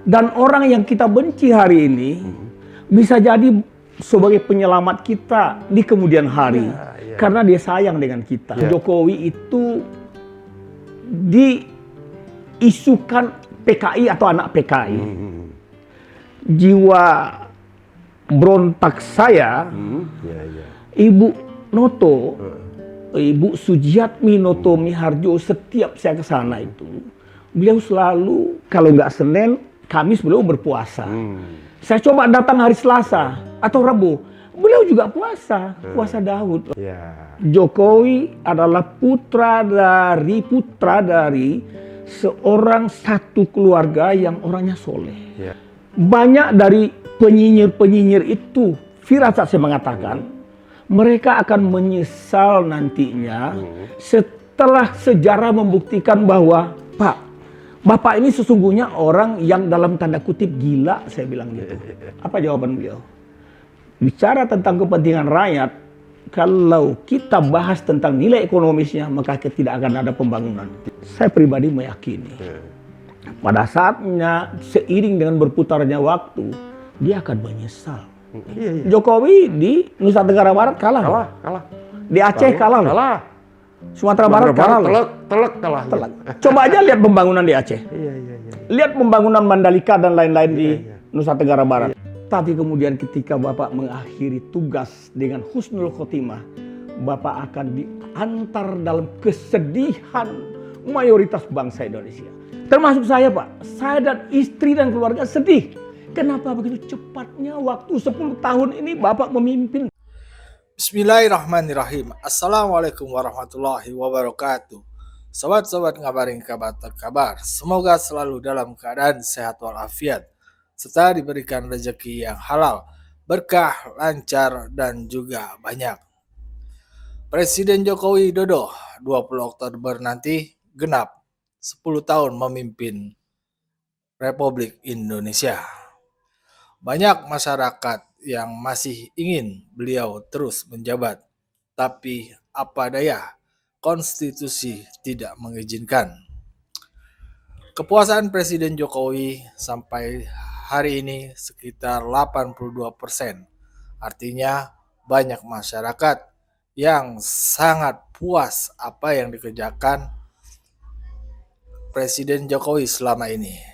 Dan orang yang kita benci hari ini bisa jadi sebagai penyelamat kita di kemudian hari. Karena dia sayang dengan kita. Jokowi itu diisukan PKI atau anak PKI. Jiwa berontak saya, Ibu Noto, Ibu Sujiatmi Noto Miharjo, setiap saya ke sana itu, beliau selalu kalau nggak Senin, Kamis beliau berpuasa. Saya coba datang hari Selasa atau Rabu, beliau juga puasa Daud. Jokowi adalah putra dari seorang satu keluarga yang orangnya soleh. Banyak dari penyinyir-penyinyir itu, firasat saya mengatakan, mereka akan menyesal nantinya setelah sejarah membuktikan bahwa Bapak ini sesungguhnya orang yang dalam tanda kutip gila, saya bilang gitu. Apa jawaban beliau? Bicara tentang kepentingan rakyat, kalau kita bahas tentang nilai ekonomisnya, maka tidak akan ada pembangunan. Saya pribadi meyakini, pada saatnya seiring dengan berputarnya waktu, dia akan menyesal. Jokowi di Nusa Tenggara Barat kalah. Di Aceh kalah. Sumatera Barat kalah. Telek kalah. Coba aja lihat pembangunan di Aceh. Lihat pembangunan Mandalika dan lain-lain di Nusa Tenggara Barat. Tapi kemudian ketika Bapak mengakhiri tugas dengan husnul khotimah, Bapak akan diantar dalam kesedihan mayoritas bangsa Indonesia. Termasuk saya, Pak. Saya dan istri dan keluarga sedih. Kenapa begitu cepatnya waktu 10 tahun ini Bapak memimpin? Bismillahirrahmanirrahim. Assalamualaikum warahmatullahi wabarakatuh. Sobat-sobat ngabarin kabar terkabar. Semoga selalu dalam keadaan sehat walafiat, serta diberikan rezeki yang halal, berkah, lancar, dan juga banyak. Presiden Joko Widodo 20 Oktober nanti genap 10 tahun memimpin Republik Indonesia. Banyak masyarakat yang masih ingin beliau terus menjabat, tapi apa daya, konstitusi tidak mengizinkan. Kepuasan Presiden Jokowi sampai hari ini sekitar 82%. Artinya banyak masyarakat yang sangat puas apa yang dikerjakan Presiden Jokowi selama ini.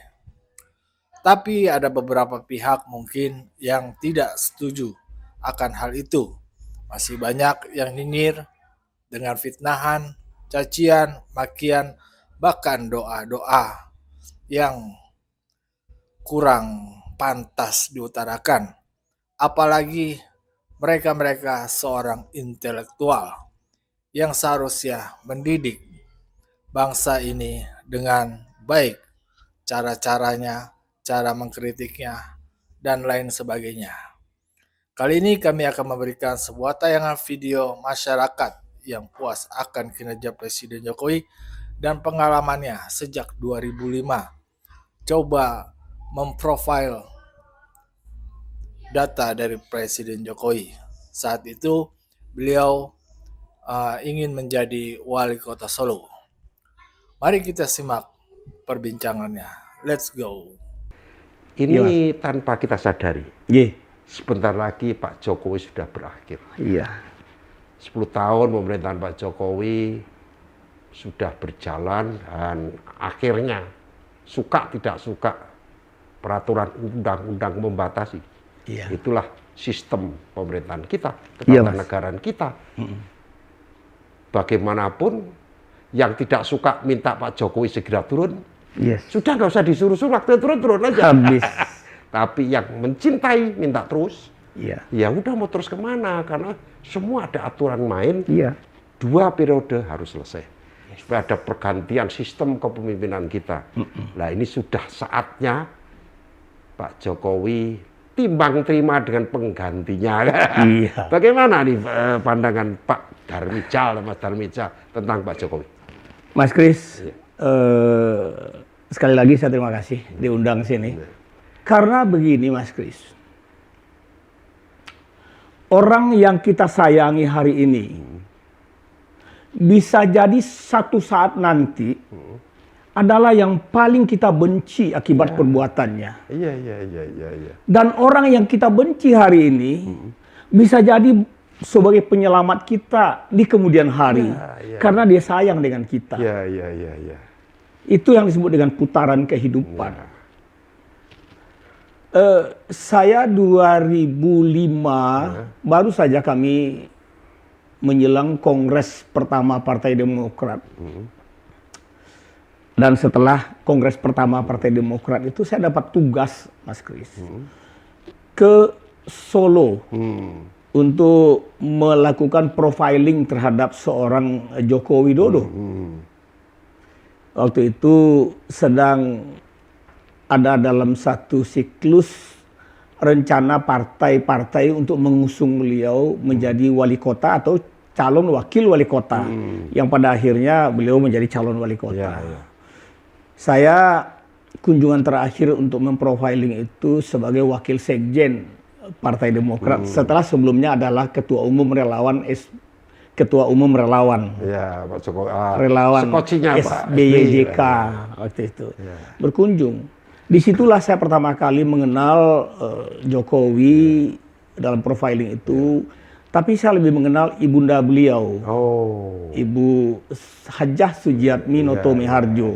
Tapi ada beberapa pihak mungkin yang tidak setuju akan hal itu. Masih banyak yang nyinyir dengan fitnahan, cacian, makian, bahkan doa-doa yang kurang pantas diutarakan. Apalagi mereka-mereka seorang intelektual yang seharusnya mendidik bangsa ini dengan baik, cara-caranya, cara mengkritiknya, dan lain sebagainya. Kali ini kami akan memberikan sebuah tayangan video masyarakat yang puas akan kinerja Presiden Jokowi dan pengalamannya sejak 2005. Coba memprofil data dari Presiden Jokowi. Saat itu beliau ingin menjadi wali kota Solo. Mari kita simak perbincangannya. Let's go. Ini tanpa kita sadari. Sebentar lagi Pak Jokowi sudah berakhir. 10 tahun pemerintahan Pak Jokowi sudah berjalan dan akhirnya suka tidak suka peraturan undang-undang membatasi. Itulah sistem pemerintahan kita, ketatanegaraan kita. Bagaimanapun yang tidak suka minta Pak Jokowi segera turun, sudah nggak usah disuruh-suruh, waktu turun aja. Habis. Tapi yang mencintai minta terus, ya udah mau terus kemana? Karena semua ada aturan main. 2 periode harus selesai. Supaya ada pergantian sistem kepemimpinan kita. Nah ini sudah saatnya Pak Jokowi timbang terima dengan penggantinya. Bagaimana nih pandangan Pak Darmijal, Mas Darmijal tentang Pak Jokowi? Mas Kris, sekali lagi saya terima kasih diundang sini. Karena begini Mas Kris, orang yang kita sayangi hari ini bisa jadi satu saat nanti adalah yang paling kita benci akibat perbuatannya. Iya. Dan orang yang kita benci hari ini bisa jadi sebagai penyelamat kita di kemudian hari. Karena dia sayang dengan kita. Iya. Itu yang disebut dengan putaran kehidupan. Saya 2005 baru saja kami menjelang Kongres pertama Partai Demokrat. Dan setelah Kongres pertama Partai Demokrat itu saya dapat tugas, Mas Kris, ke Solo untuk melakukan profiling terhadap seorang Joko Widodo. Waktu itu sedang ada dalam satu siklus rencana partai-partai untuk mengusung beliau menjadi wali kota atau calon wakil wali kota, yang pada akhirnya beliau menjadi calon wali kota. Saya kunjungan terakhir untuk memprofiling itu sebagai wakil sekjen Partai Demokrat, setelah sebelumnya adalah ketua umum relawan Ya, Pak Jokowi. Relawan SBYJK waktu itu. Berkunjung. Disitulah saya pertama kali mengenal Jokowi dalam profiling itu. Tapi saya lebih mengenal ibunda beliau, Ibu Hajah Sujiatmi Noto Miharjo.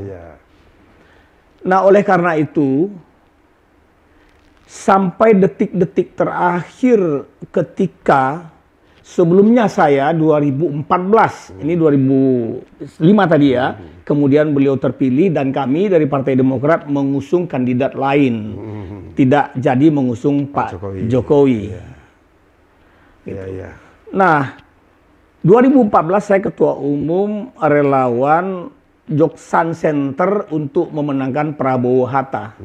Nah, oleh karena itu, sampai detik-detik terakhir ketika sebelumnya saya 2014, ini 2005 tadi ya, kemudian beliau terpilih dan kami dari Partai Demokrat mengusung kandidat lain, tidak jadi mengusung Pak Jokowi. Gitu. Nah, 2014 saya ketua umum relawan Joksan Center untuk memenangkan Prabowo Hatta.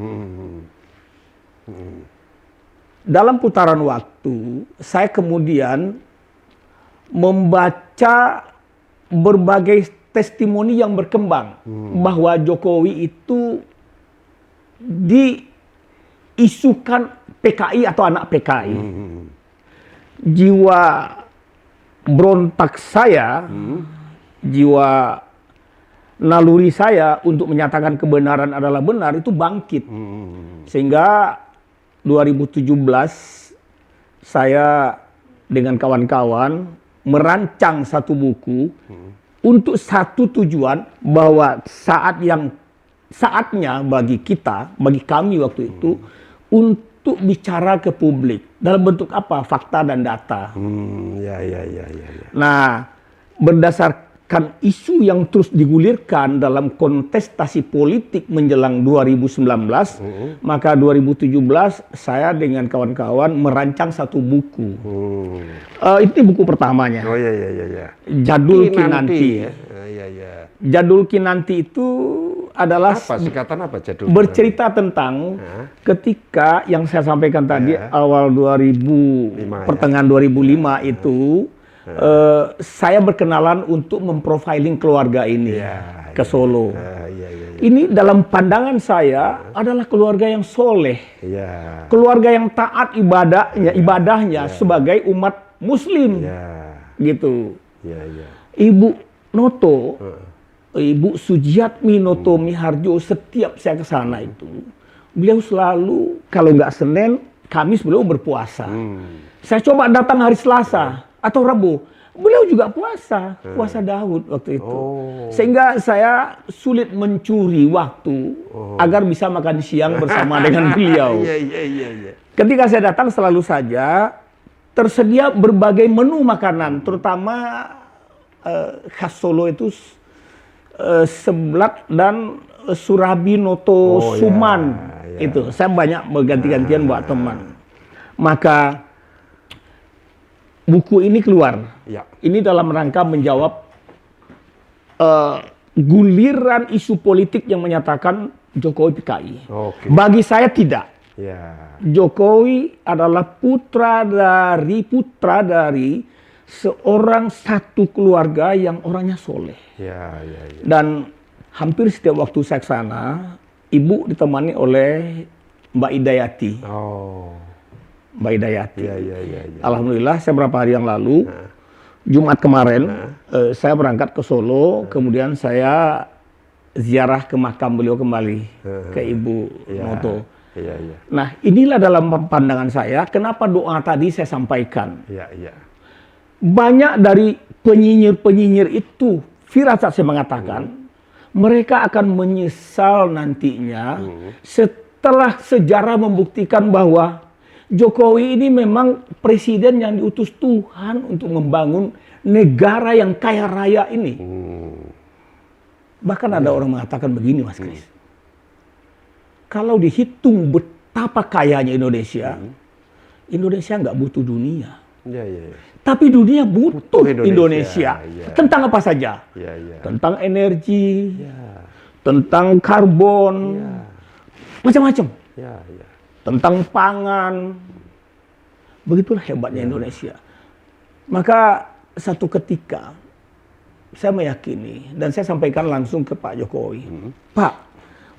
Dalam putaran waktu, saya kemudian membaca berbagai testimoni yang berkembang bahwa Jokowi itu diisukan PKI atau anak PKI. Jiwa berontak saya, jiwa naluri saya untuk menyatakan kebenaran adalah benar itu bangkit. Sehingga 2017 saya dengan kawan-kawan merancang satu buku untuk satu tujuan, bahwa saatnya bagi kita, bagi kami waktu itu untuk bicara ke publik dalam bentuk apa? Fakta dan data. Nah, berdasarkan isu yang terus digulirkan dalam kontestasi politik menjelang 2019, maka 2017 saya dengan kawan-kawan merancang satu buku. Itu buku pertamanya. Jadul Kinanti. Jadul Kinanti itu adalah singkatan apa jadul? Bercerita tentang ketika yang saya sampaikan tadi awal 2000, pertengahan 2005 itu saya berkenalan untuk memprofiling keluarga ini ke Solo. Ini dalam pandangan saya adalah keluarga yang soleh, keluarga yang taat ibadahnya sebagai umat Muslim, gitu. Ibu Noto, Ibu Sujiatmi Noto Miharjo, setiap saya ke sana itu, beliau selalu kalau nggak Senin, Kamis beliau berpuasa. Saya coba datang hari Selasa atau Rabu, beliau juga puasa Daud waktu itu. Sehingga saya sulit mencuri waktu agar bisa makan siang bersama dengan beliau. Ketika saya datang selalu saja tersedia berbagai menu makanan, terutama khas Solo itu seblak dan surabi Noto Suman. Itu saya banyak berganti-gantian buat teman. Maka buku ini keluar. Ini dalam rangka menjawab guliran isu politik yang menyatakan Jokowi PKI. Bagi saya tidak. Jokowi adalah putra dari seorang satu keluarga yang orangnya soleh. Dan hampir setiap waktu saya ke sana, ibu ditemani oleh Mbak Idayati. Mbak Idayati. Alhamdulillah, saya beberapa hari yang lalu, Jumat kemarin, saya berangkat ke Solo, kemudian saya ziarah ke makam beliau kembali ke Ibu Iya, Noto. Iya, iya. Nah, inilah dalam pandangan saya kenapa doa tadi saya sampaikan. Iya, iya. Banyak dari penyinyir-penyinyir itu, firasat saya mengatakan, mereka akan menyesal nantinya setelah sejarah membuktikan bahwa Jokowi ini memang presiden yang diutus Tuhan untuk membangun negara yang kaya raya ini. Bahkan ada orang mengatakan begini, Mas Kris. Kalau dihitung betapa kayanya Indonesia, Indonesia nggak butuh dunia. Iya, iya, iya. Tapi dunia butuh Indonesia. Iya. Tentang apa saja? Iya, iya. Tentang energi, Iya. tentang karbon, macam-macam. Iya, iya. Tentang pangan. Begitulah hebatnya Indonesia. Maka satu ketika saya meyakini dan saya sampaikan langsung ke Pak Jokowi. Pak,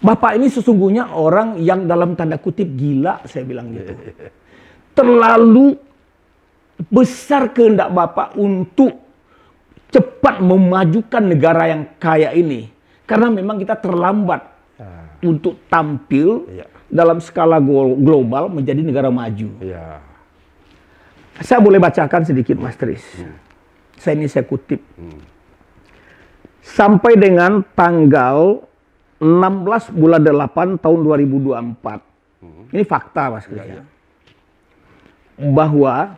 Bapak ini sesungguhnya orang yang dalam tanda kutip gila, saya bilang gitu. Terlalu besar kehendak Bapak untuk cepat memajukan negara yang kaya ini. Karena memang kita terlambat untuk tampil dalam skala global menjadi negara maju. Iya. Saya boleh bacakan sedikit, Mas Tris. Saya kutip. Sampai dengan tanggal 16 bulan 8 tahun 2024. Ini fakta, Mas Tris. Bahwa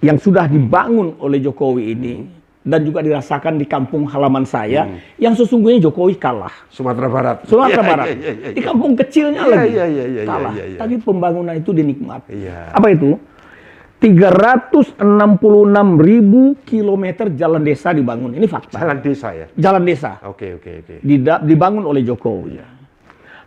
yang sudah dibangun oleh Jokowi ini dan juga dirasakan di kampung halaman saya yang sesungguhnya Jokowi kalah. Sumatera Barat. Sumatera Barat. Di kampung kecilnya lagi kalah. Iya. Tapi pembangunan itu dinikmati. Iya. Apa itu? 366.000 kilometer jalan desa dibangun. Ini fakta. Jalan desa ya? Jalan desa. Oke. Dibangun oleh Jokowi. 50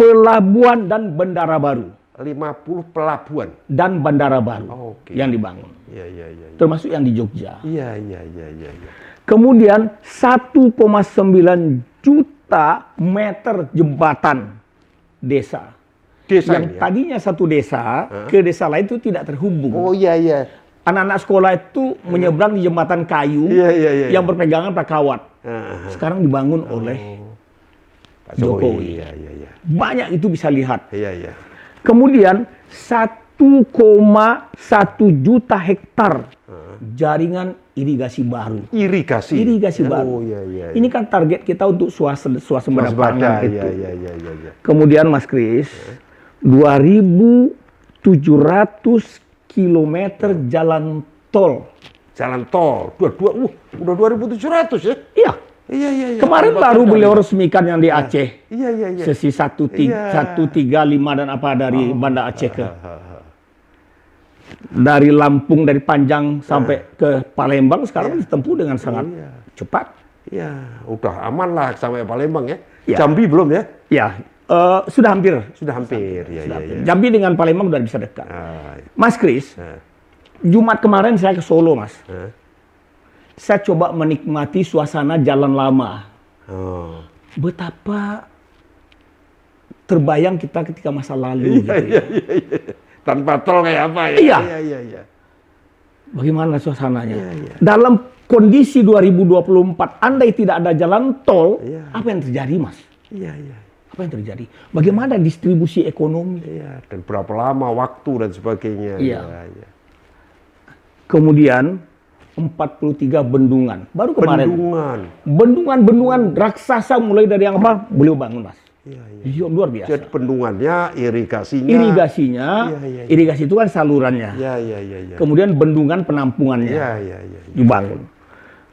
pelabuhan dan bandara baru. 50 pelabuhan dan bandara baru yang dibangun. Iya. Termasuk yang di Jogja. Iya. Kemudian 1,9 juta meter jembatan desa. Yang tadinya satu desa ke desa lain itu tidak terhubung. Oh iya. Anak-anak sekolah itu menyeberang di jembatan kayu yang berpegangan prakawat. Sekarang dibangun oleh Jokowi. Iya. Banyak itu bisa lihat. Iya. Kemudian 1,1 juta hektar jaringan irigasi baru. Irigasi baru. Oh, iya. Ini kan target kita untuk swasembada pangan itu. Iya. Kemudian Mas Kris, 2.700 kilometer jalan tol. Jalan tol. Udah 2.700 ya? Iya. Iya. Kemarin baru beliau resmikan yang di Aceh. Iya. Sesi 135 dan apa dari Banda Aceh ke. Dari Lampung, dari Panjang sampai ke Palembang sekarang ditempuh dengan sangat cepat. Iya, udah aman lah sampai Palembang ya. Jambi belum ya? Ya, sudah hampir. Iya. Jambi dengan Palembang sudah bisa dekat. Mas Kris, Jumat kemarin saya ke Solo, Mas. Saya coba menikmati suasana jalan lama. Betapa terbayang kita ketika masa lalu. Iya. Tanpa tol kayak apa ya? Iya. Bagaimana suasananya? Dalam kondisi 2024, andai tidak ada jalan tol, apa yang terjadi, Mas? Iya. Apa yang terjadi? Bagaimana distribusi ekonomi? Iya, dan berapa lama waktu dan sebagainya. Iya. Kemudian 43 bendungan. Baru kemarin. Bendungan raksasa mulai dari yang apa? Beliau bangun, Mas. Iya. Luar biasa. Jadi bendungannya, irigasinya. Irigasi itu kan salurannya. Iya. Kemudian bendungan penampungannya. Iya. Dibangun.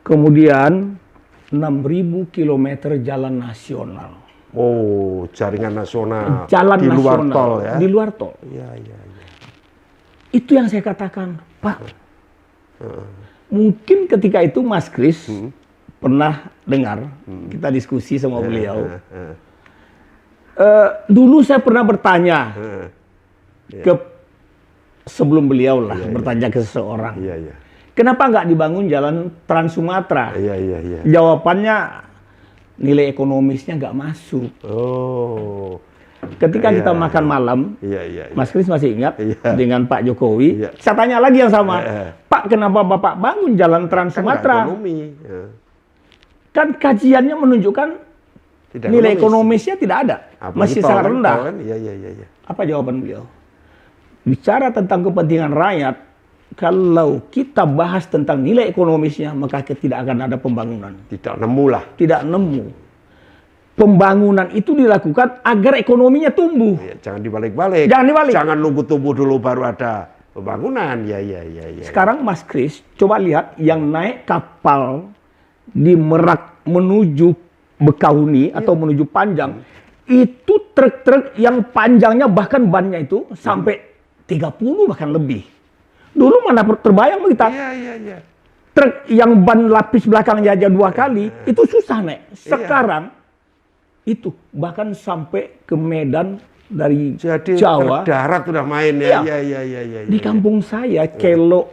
Kemudian 6.000 kilometer jalan nasional. Oh, jaringan nasional. Jalan di nasional. Luar tol ya? Di luar tol. Iya. Itu yang saya katakan, Pak. Mungkin ketika itu Mas Kris pernah dengar kita diskusi sama beliau. Dulu saya pernah bertanya sebelum beliau lah bertanya ke seseorang. Iya. Kenapa nggak dibangun jalan Trans Sumatera? Iya. Jawabannya nilai ekonomisnya nggak masuk. Oh. Ketika kita makan malam, Mas Kris masih ingat dengan Pak Jokowi. Saya tanya lagi yang sama, Pak, kenapa Bapak bangun jalan Trans Sumatera? Kan kajiannya menunjukkan nilai ekonomisnya tidak ada, masih sangat rendah. Kan? Iya. Apa jawaban beliau? Bicara tentang kepentingan rakyat, kalau kita bahas tentang nilai ekonomisnya, maka tidak akan ada pembangunan. Tidak nemu lah. Tidak nemu. Pembangunan itu dilakukan agar ekonominya tumbuh. Ya, jangan dibalik-balik. Jangan dibalik. Jangan nunggu tumbuh dulu baru ada pembangunan. Ya. Sekarang Mas Kris, coba lihat yang naik kapal di Merak menuju Bekahuni atau menuju Panjang, itu truk-truk yang panjangnya bahkan bannya itu sampai 30 bahkan lebih. Dulu mana terbayang kita? Iya. Truk yang ban lapis belakangnya aja 2 kali, itu susah naik. Sekarang itu bahkan sampai ke Medan dari jadi Jawa. Darat udah main ya. Iya. Di kampung saya, Kelo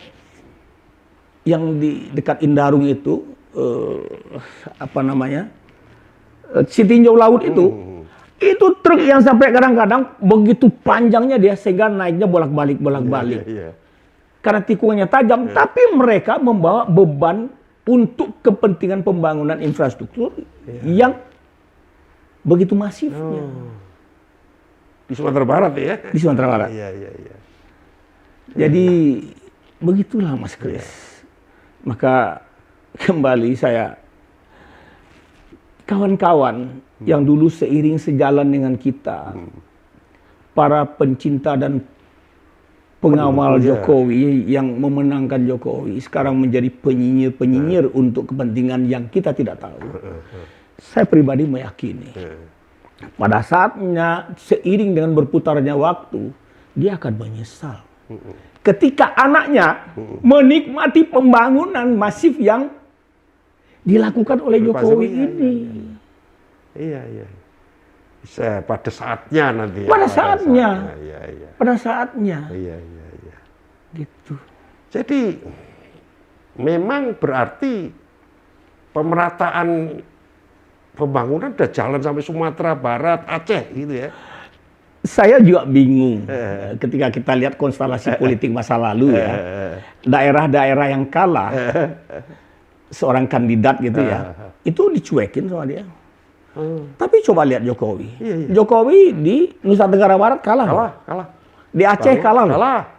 yang di dekat Indarung itu, Citinjau Laut itu truk yang sampai kadang-kadang begitu panjangnya dia sehingga naiknya bolak-balik. Iya. Karena tikungannya tajam, tapi mereka membawa beban untuk kepentingan pembangunan infrastruktur yang begitu masifnya. Di Sumatera Barat ya? Di Sumatera Barat. Iya. Jadi begitulah Mas Kris. Maka kembali saya, kawan-kawan yang dulu seiring sejalan dengan kita, para pencinta dan pengawal Jokowi yang memenangkan Jokowi, sekarang menjadi penyinyir-penyinyir untuk kepentingan yang kita tidak tahu. Saya pribadi meyakini, pada saatnya seiring dengan berputarnya waktu, dia akan menyesal. Ketika anaknya menikmati pembangunan masif yang dilakukan oleh Jokowi ini. Iya. Pada saatnya nanti. Pada saatnya. Iya. Pada saatnya. Iya. Gitu. Jadi memang berarti pemerataan pembangunan udah jalan sampai Sumatera Barat, Aceh gitu ya. Saya juga bingung ketika kita lihat konstelasi politik masa lalu ya. Daerah-daerah yang kalah seorang kandidat gitu ya, itu dicuekin sama dia. Tapi coba lihat Jokowi. Jokowi di Nusa Tenggara Barat kalah. Di Aceh kalah.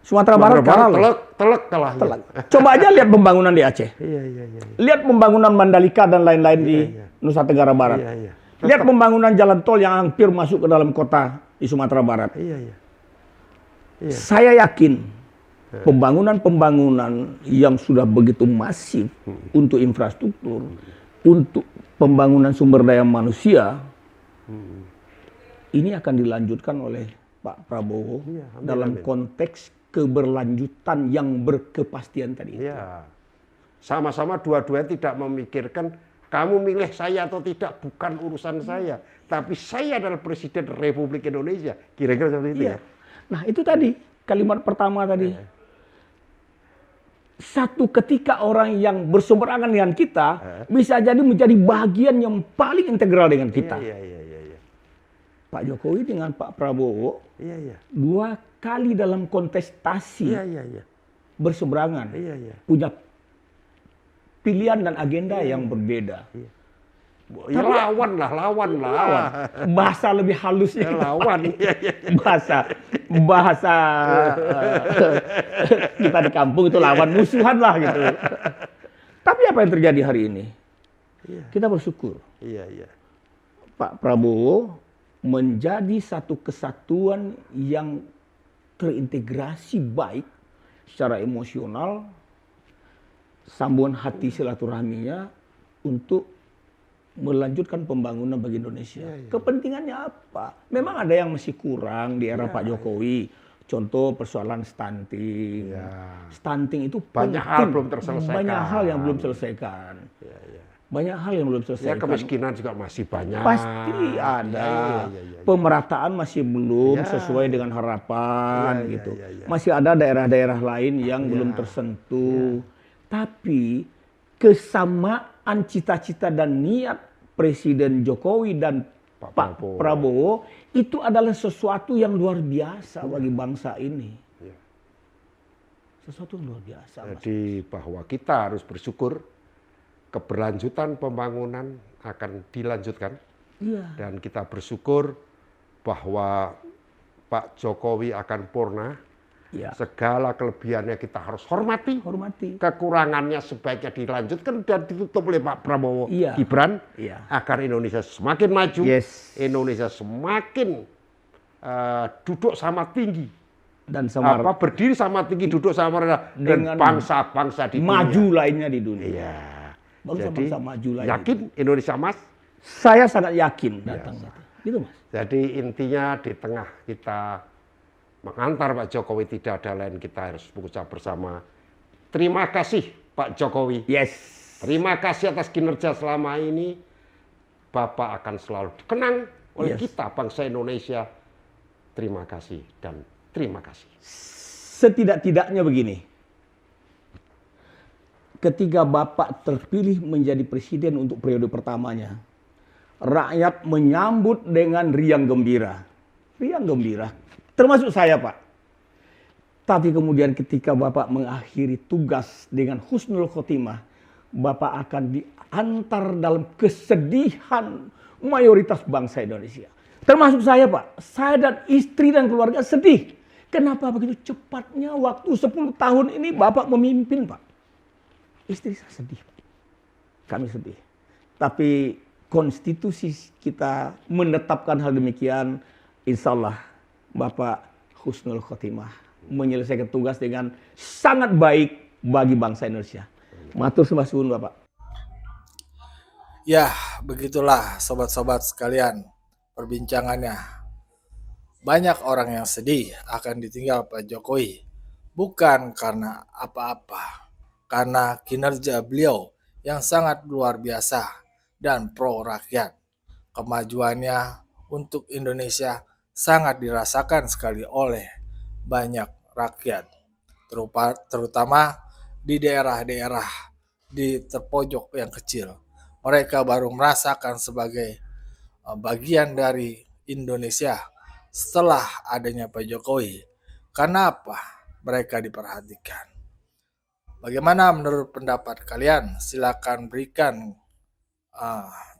Sumatera Barat kalah. Telek kalah. Coba aja lihat pembangunan di Aceh. Iya. Lihat pembangunan Mandalika dan lain-lain di Nusa Tenggara Barat. Iya. Lihat pembangunan jalan tol yang hampir masuk ke dalam kota di Sumatera Barat. Iya. Saya yakin pembangunan yang sudah begitu masif untuk infrastruktur, untuk pembangunan sumber daya manusia, ini akan dilanjutkan oleh Pak Prabowo dalam konteks keberlanjutan yang berkepastian tadi. Iya. Sama-sama dua-duanya tidak memikirkan kamu milih saya atau tidak, bukan urusan saya. Tapi saya adalah Presiden Republik Indonesia. Kira-kira seperti itu ya. Nah itu tadi, kalimat pertama tadi. Satu ketika orang yang berseberangan dengan kita, bisa jadi menjadi bagian yang paling integral dengan kita. Iya. Pak Jokowi dengan Pak Prabowo, 2 kali dalam kontestasi berseberangan. Punya pilihan dan agenda yang berbeda. Ya lawan lah. Bahasa lebih halusnya lawan. Bahasa kita di kampung itu lawan, musuhan lah gitu. Tapi apa yang terjadi hari ini? Kita bersyukur. Pak Prabowo menjadi satu kesatuan yang terintegrasi baik secara emosional, sambungan hati silaturahminya untuk melanjutkan pembangunan bagi Indonesia. Kepentingannya apa? Memang ada yang masih kurang di era Pak Jokowi. Contoh persoalan stunting. Stunting itu banyak hal belum terselesaikan. Banyak hal yang belum selesaikan. Banyak hal yang belum selesaikan. Kemiskinan juga masih banyak. Pasti ada. Pemerataan masih belum sesuai dengan harapan gitu. Masih ada daerah-daerah lain yang belum tersentuh. Tapi kesamaan cita-cita dan niat Presiden Jokowi dan Pak Prabowo itu adalah sesuatu yang luar biasa bagi bangsa ini. Sesuatu yang luar biasa. Jadi bahwa kita harus bersyukur keberlanjutan pembangunan akan dilanjutkan. Iya. Dan kita bersyukur bahwa Pak Jokowi akan purna. Iya. Segala kelebihannya kita harus hormati. Kekurangannya sebaiknya dilanjutkan dan ditutup oleh Pak Prabowo Gibran. Agar Indonesia semakin maju. Indonesia semakin duduk sama tinggi. Dan berdiri sama tinggi, duduk sama rendah. Dan bangsa-bangsa di dunia. Maju lainnya di dunia. Iya. Bangsa-bangsa maju lainnya. Yakin Indonesia Mas? Saya sangat yakin datang. Gitu Mas. Jadi intinya di tengah kita mengantar Pak Jokowi, tidak ada lain kita harus mengucap bersama terima kasih Pak Jokowi. Terima kasih atas kinerja selama ini. Bapak akan selalu dikenang oleh kita bangsa Indonesia. Terima kasih dan terima kasih. Setidak-tidaknya begini. Ketika Bapak terpilih menjadi presiden untuk periode pertamanya, rakyat menyambut dengan riang gembira. Riang gembira. Termasuk saya, Pak. Tapi kemudian ketika Bapak mengakhiri tugas dengan husnul khotimah, Bapak akan diantar dalam kesedihan mayoritas bangsa Indonesia. Termasuk saya, Pak. Saya dan istri dan keluarga sedih. Kenapa begitu cepatnya waktu 10 tahun ini Bapak memimpin, Pak? Istri saya sedih. Kami sedih. Tapi konstitusi kita menetapkan hal demikian. Insya Allah Bapak husnul khotimah, menyelesaikan tugas dengan sangat baik bagi bangsa Indonesia. Matur sembah suwun Bapak. Ya, begitulah sobat-sobat sekalian perbincangannya. Banyak orang yang sedih akan ditinggal Pak Jokowi. Bukan karena apa-apa. Karena kinerja beliau yang sangat luar biasa dan pro rakyat. Kemajuannya untuk Indonesia sangat dirasakan sekali oleh banyak rakyat, terutama di daerah-daerah di terpojok yang kecil. Mereka baru merasakan sebagai bagian dari Indonesia setelah adanya Pak Jokowi. Karena apa? Mereka diperhatikan. Bagaimana menurut pendapat kalian? Silakan berikan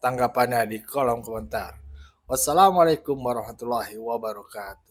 tanggapannya di kolom komentar. Wassalamualaikum warahmatullahi wabarakatuh.